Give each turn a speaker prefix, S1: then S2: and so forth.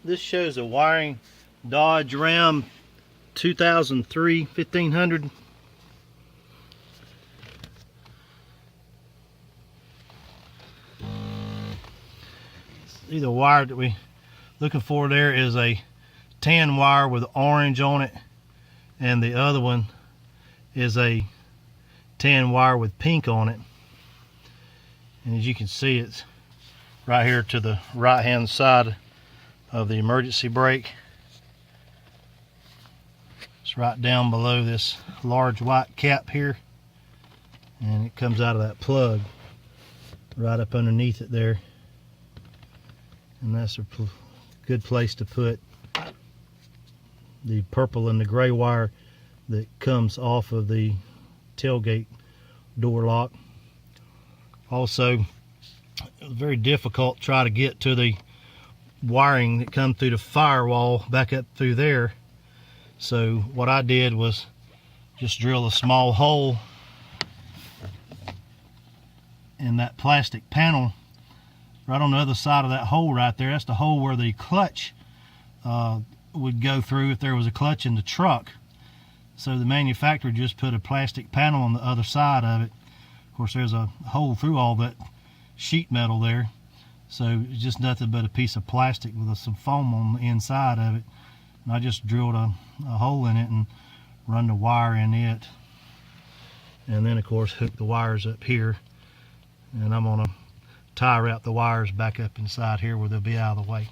S1: This shows a wiring Dodge Ram 2003 1500. See, the wire that we looking for there is a tan wire with orange on it, and the other one is a tan wire with pink on it. And as you can see, it's right here to the right hand side of the emergency brake. It's right down below this large white cap here, and it comes out of that plug right up underneath it there. And that's a good place to put the purple and the gray wire that comes off of the tailgate door lock. Also, it was very difficult to try to get to the wiring that comes through the firewall back up through there. So what I did was just drill a small hole in that plastic panel right on the other side of that hole right there. That's the hole where the clutch would go through if there was a clutch in the truck. So the manufacturer just put a plastic panel on the other side of it. Of course, there's a hole through all that sheet metal there, so it's just nothing but a piece of plastic with some foam on the inside of it. And I just drilled a hole in it and run the wire in it, and then of course hook the wires up here, and I'm gonna tie wrap the wires back up inside here where they'll be out of the way.